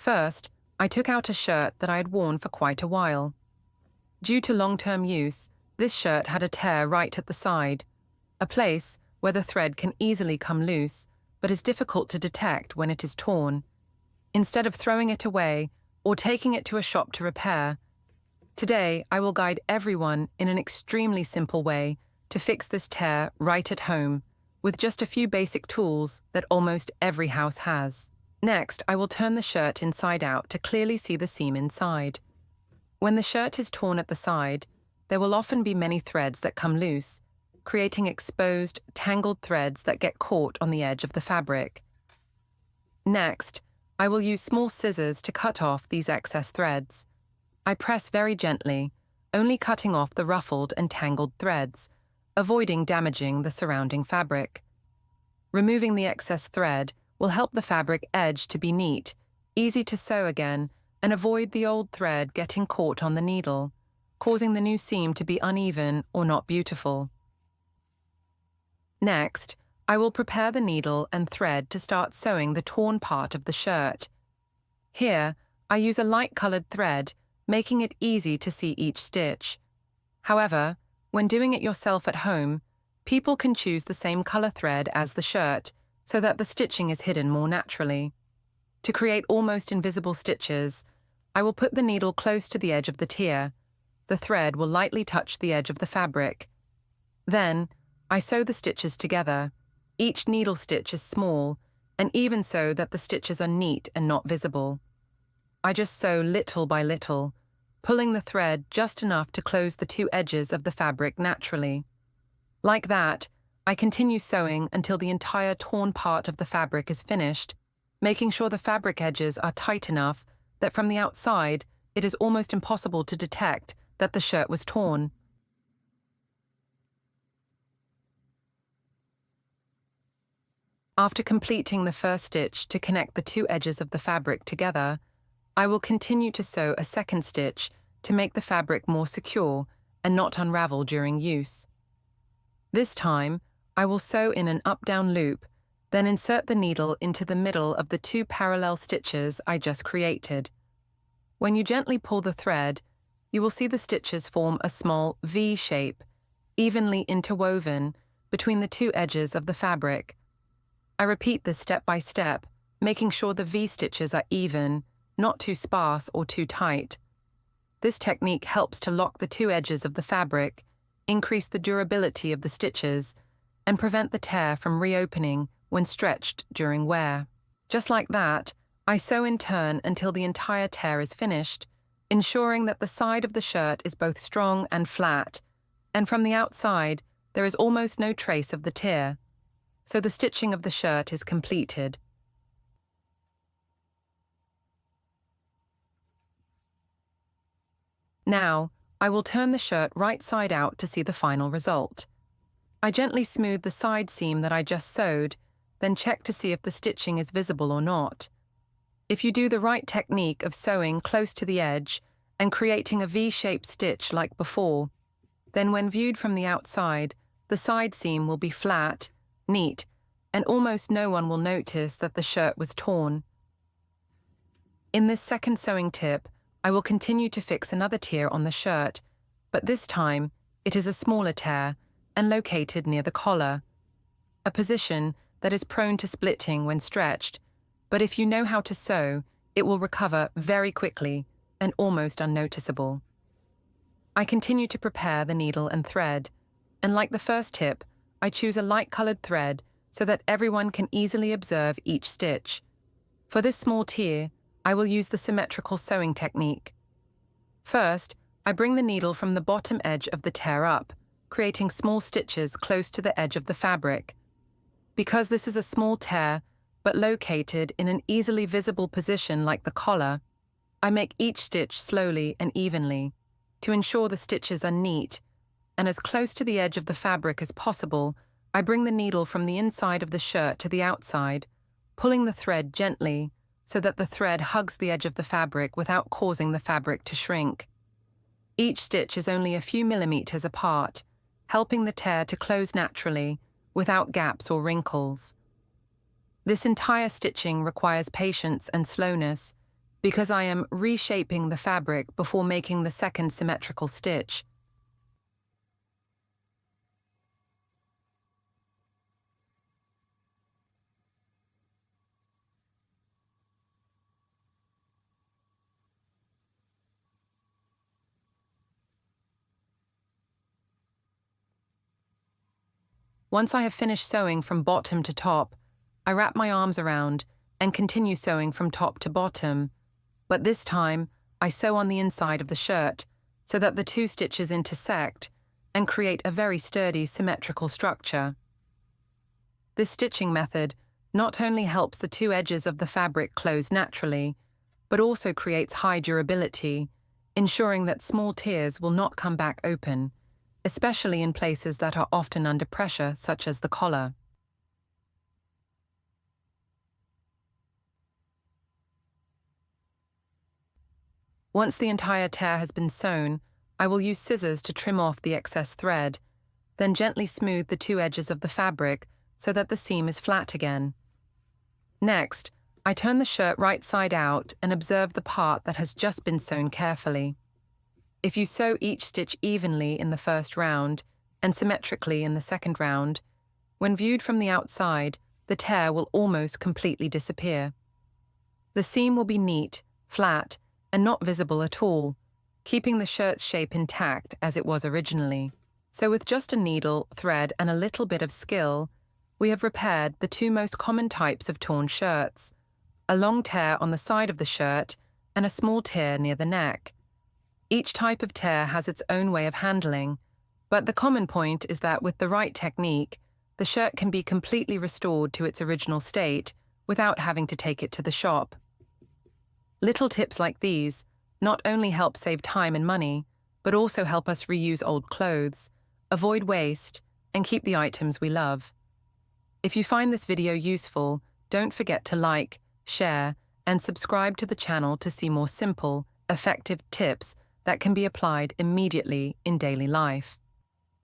First, I took out a shirt that I had worn for quite a while. Due to long-term use, this shirt had a tear right at the side, a place where the thread can easily come loose, but is difficult to detect when it is torn. Instead of throwing it away or taking it to a shop to repair, today I will guide everyone in an extremely simple way to fix this tear right at home, with just a few basic tools that almost every house has. Next, I will turn the shirt inside out to clearly see the seam inside. When the shirt is torn at the side, there will often be many threads that come loose, creating exposed, tangled threads that get caught on the edge of the fabric. Next, I will use small scissors to cut off these excess threads. I press very gently, only cutting off the ruffled and tangled threads, avoiding damaging the surrounding fabric. Removing the excess thread will help the fabric edge to be neat, easy to sew again, and avoid the old thread getting caught on the needle, causing the new seam to be uneven or not beautiful. Next, I will prepare the needle and thread to start sewing the torn part of the shirt. Here, I use a light-colored thread, making it easy to see each stitch. However, when doing it yourself at home, people can choose the same color thread as the shirt so that the stitching is hidden more naturally. To create almost invisible stitches, I will put the needle close to the edge of the tier. The thread will lightly touch the edge of the fabric. Then, I sew the stitches together. Each needle stitch is small, and even so that the stitches are neat and not visible. I just sew little by little, pulling the thread just enough to close the two edges of the fabric naturally. Like that, I continue sewing until the entire torn part of the fabric is finished, making sure the fabric edges are tight enough that from the outside it is almost impossible to detect that the shirt was torn. After completing the first stitch to connect the two edges of the fabric together, I will continue to sew a second stitch to make the fabric more secure and not unravel during use. This time, I will sew in an up-down loop, then insert the needle into the middle of the two parallel stitches I just created. When you gently pull the thread, you will see the stitches form a small V shape, evenly interwoven between the two edges of the fabric. I repeat this step by step, making sure the V stitches are even, not too sparse or too tight. This technique helps to lock the two edges of the fabric, increase the durability of the stitches, and prevent the tear from reopening when stretched during wear. Just like that, I sew in turn until the entire tear is finished, ensuring that the side of the shirt is both strong and flat, and from the outside there is almost no trace of the tear, so the stitching of the shirt is completed. Now, I will turn the shirt right side out to see the final result. I gently smooth the side seam that I just sewed, then check to see if the stitching is visible or not. If you do the right technique of sewing close to the edge and creating a V-shaped stitch like before, then when viewed from the outside, the side seam will be flat, neat, and almost no one will notice that the shirt was torn. In this second sewing tip, I will continue to fix another tear on the shirt, but this time it is a smaller tear and located near the collar, a position that is prone to splitting when stretched, but if you know how to sew, it will recover very quickly and almost unnoticeable. I continue to prepare the needle and thread, and like the first tip, I choose a light-colored thread so that everyone can easily observe each stitch. For this small tier, I will use the symmetrical sewing technique. First, I bring the needle from the bottom edge of the tear up, creating small stitches close to the edge of the fabric. Because this is a small tear, but located in an easily visible position like the collar, I make each stitch slowly and evenly to ensure the stitches are neat, and as close to the edge of the fabric as possible, I bring the needle from the inside of the shirt to the outside, pulling the thread gently so that the thread hugs the edge of the fabric without causing the fabric to shrink. Each stitch is only a few millimeters apart, helping the tear to close naturally without gaps or wrinkles. This entire stitching requires patience and slowness, because I am reshaping the fabric before making the second symmetrical stitch. Once I have finished sewing from bottom to top, I wrap my arms around and continue sewing from top to bottom, but this time I sew on the inside of the shirt so that the two stitches intersect and create a very sturdy symmetrical structure. This stitching method not only helps the two edges of the fabric close naturally, but also creates high durability, ensuring that small tears will not come back open, especially in places that are often under pressure, such as the collar. Once the entire tear has been sewn, I will use scissors to trim off the excess thread, then gently smooth the two edges of the fabric so that the seam is flat again. Next, I turn the shirt right side out and observe the part that has just been sewn carefully. If you sew each stitch evenly in the first round and symmetrically in the second round, when viewed from the outside, the tear will almost completely disappear. The seam will be neat, flat, and not visible at all, keeping the shirt's shape intact as it was originally. So with just a needle, thread, and a little bit of skill, we have repaired the two most common types of torn shirts: a long tear on the side of the shirt and a small tear near the neck. Each type of tear has its own way of handling, but the common point is that with the right technique, the shirt can be completely restored to its original state without having to take it to the shop. Little tips like these not only help save time and money, but also help us reuse old clothes, avoid waste, and keep the items we love. If you find this video useful, don't forget to like, share, and subscribe to the channel to see more simple, effective tips that can be applied immediately in daily life.